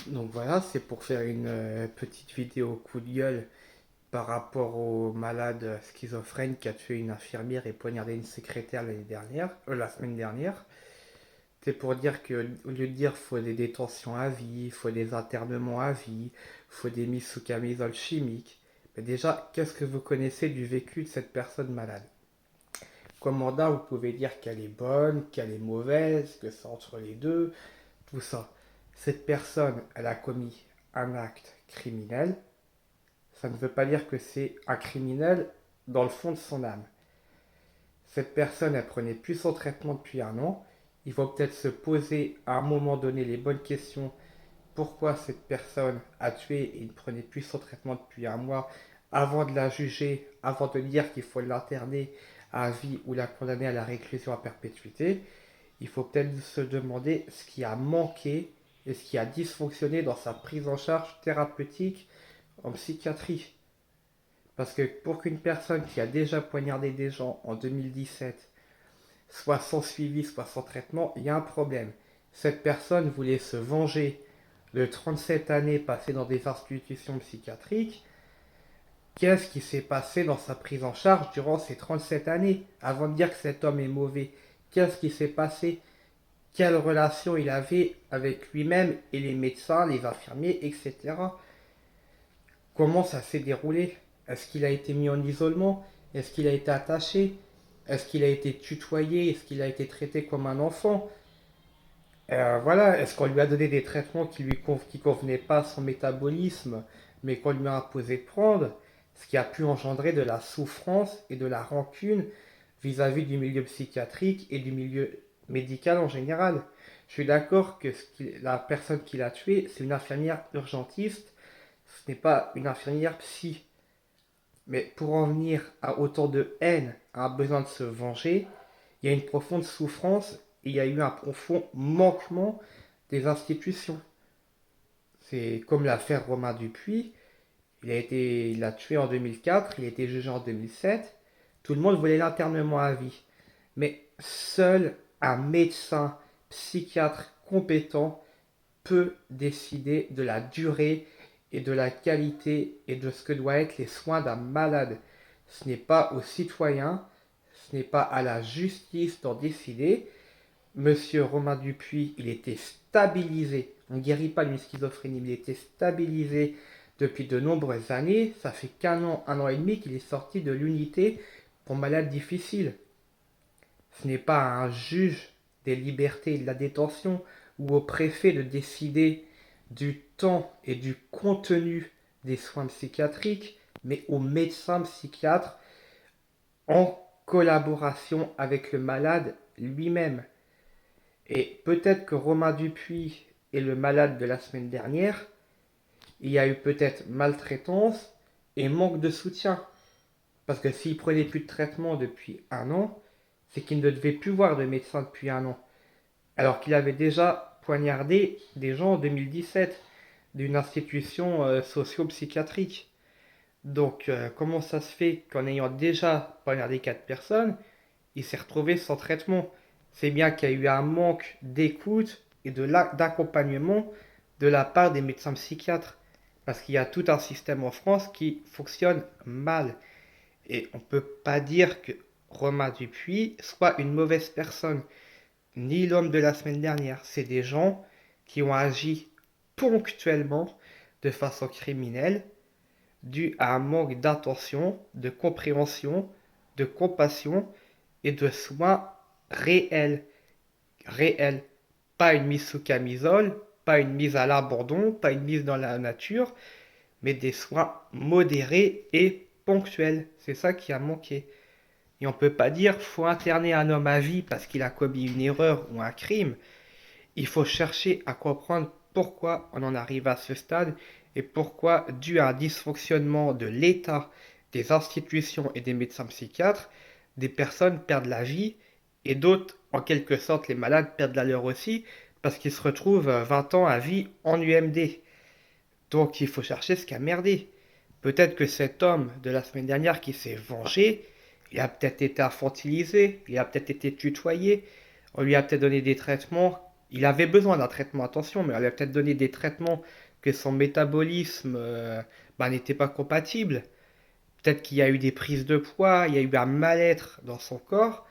Donc voilà, c'est pour faire une petite vidéo coup de gueule par rapport au malade schizophrène qui a tué une infirmière et poignardé une secrétaire la semaine dernière. C'est pour dire que au lieu de dire faut des détentions à vie, faut des internements à vie, faut des mises sous camisole chimique, mais déjà, qu'est-ce que vous connaissez du vécu de cette personne malade? Commandant, vous pouvez dire qu'elle est bonne, qu'elle est mauvaise, que c'est entre les deux, tout ça. Cette personne, elle a commis un acte criminel. Ça ne veut pas dire que c'est un criminel dans le fond de son âme. Cette personne, elle prenait plus son traitement depuis un an. Il faut peut-être se poser à un moment donné les bonnes questions. Pourquoi cette personne a tué et il ne prenait plus son traitement depuis un mois avant de la juger, avant de dire qu'il faut l'interner à vie ou la condamner à la réclusion à perpétuité. Il faut peut-être se demander ce qui a manqué et ce qui a dysfonctionné dans sa prise en charge thérapeutique en psychiatrie. Parce que pour qu'une personne qui a déjà poignardé des gens en 2017 soit sans suivi, soit sans traitement, il y a un problème. Cette personne voulait se venger de 37 années passées dans des institutions psychiatriques. Qu'est-ce qui s'est passé dans sa prise en charge durant ces 37 années avant de dire que cet homme est mauvais? Qu'est-ce qui s'est passé? Quelle relation il avait avec lui-même et les médecins, les infirmiers, etc. Comment ça s'est déroulé? Est-ce qu'il a été mis en isolement? Est-ce qu'il a été attaché? Est-ce qu'il a été tutoyé? Est-ce qu'il a été traité comme un enfant? Voilà, est-ce qu'on lui a donné des traitements qui convenaient pas à son métabolisme, mais qu'on lui a imposé de prendre, ce qui a pu engendrer de la souffrance et de la rancune vis-à-vis du milieu psychiatrique et du milieu médical en général. Je suis d'accord que la personne qui l'a tué, c'est une infirmière urgentiste, ce n'est pas une infirmière psy. Mais pour en venir à autant de haine, à un besoin de se venger, il y a une profonde souffrance et il y a eu un profond manquement des institutions. C'est comme l'affaire Romain Dupuis. Il l'a tué en 2004, il a été jugé en 2007. Tout le monde voulait l'internement à vie. Mais seul un médecin psychiatre compétent peut décider de la durée et de la qualité et de ce que doivent être les soins d'un malade. Ce n'est pas aux citoyens, ce n'est pas à la justice d'en décider. Monsieur Romain Dupuis, il était stabilisé. On ne guérit pas d'une schizophrénie, mais il était stabilisé depuis de nombreuses années. Ça fait qu'un an et demi qu'il est sorti de l'unité pour malades difficiles. Ce n'est pas à un juge des libertés et de la détention ou au préfet de décider du temps et du contenu des soins psychiatriques, mais au médecin psychiatre en collaboration avec le malade lui-même. Et peut-être que Romain Dupuis est le malade de la semaine dernière, il y a eu peut-être maltraitance et manque de soutien. Parce que s'il prenait plus de traitement depuis un an, c'est qu'il ne devait plus voir de médecin depuis un an. Alors qu'il avait déjà poignardé des gens en 2017 d'une institution socio-psychiatrique. Donc comment ça se fait qu'en ayant déjà poignardé 4 personnes, il s'est retrouvé sans traitement? C'est bien qu'il y a eu un manque d'écoute et d'accompagnement de la part des médecins psychiatres. Parce qu'il y a tout un système en France qui fonctionne mal. Et on ne peut pas dire que Romain Dupuis soit une mauvaise personne, ni l'homme de la semaine dernière. C'est des gens qui ont agi ponctuellement de façon criminelle, dû à un manque d'attention, de compréhension, de compassion et de soins réels. Réels. Pas une mise sous camisole, pas une mise à l'abandon, pas une mise dans la nature, mais des soins modérés et ponctuels. C'est ça qui a manqué. Et on ne peut pas dire faut interner un homme à vie parce qu'il a commis une erreur ou un crime. Il faut chercher à comprendre pourquoi on en arrive à ce stade et pourquoi, dû à un dysfonctionnement de l'État, des institutions et des médecins psychiatres, des personnes perdent la vie et d'autres, en quelque sorte, les malades perdent la leur aussi parce qu'ils se retrouvent 20 ans à vie en UMD. Donc il faut chercher ce qui a merdé. Peut-être que cet homme de la semaine dernière qui s'est vengé, il a peut-être été infantilisé, il a peut-être été tutoyé, on lui a peut-être donné des traitements Il avait besoin d'un traitement, attention, mais elle a peut-être donné des traitements que son métabolisme n'était pas compatible. Peut-être qu'il y a eu des prises de poids, il y a eu un mal-être dans son corps,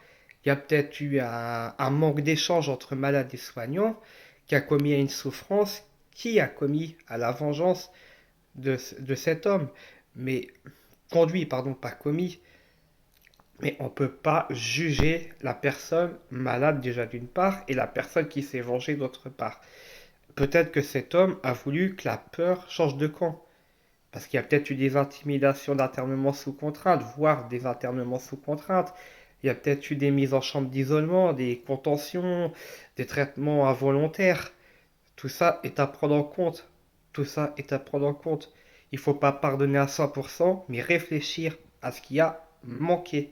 il y a peut-être eu un manque d'échange entre malades et soignants qui a commis à une souffrance, qui a commis à la vengeance de cet homme. Mais conduit, pardon, pas commis. Mais on ne peut pas juger la personne malade déjà d'une part et la personne qui s'est vengée d'autre part. Peut-être que cet homme a voulu que la peur change de camp. Parce qu'il y a peut-être eu des intimidations d'internement sous contrainte, voire des internements sous contrainte. Il y a peut-être eu des mises en chambre d'isolement, des contentions, des traitements involontaires. Tout ça est à prendre en compte. Tout ça est à prendre en compte. Il ne faut pas pardonner à 100%, mais réfléchir à ce qui a manqué.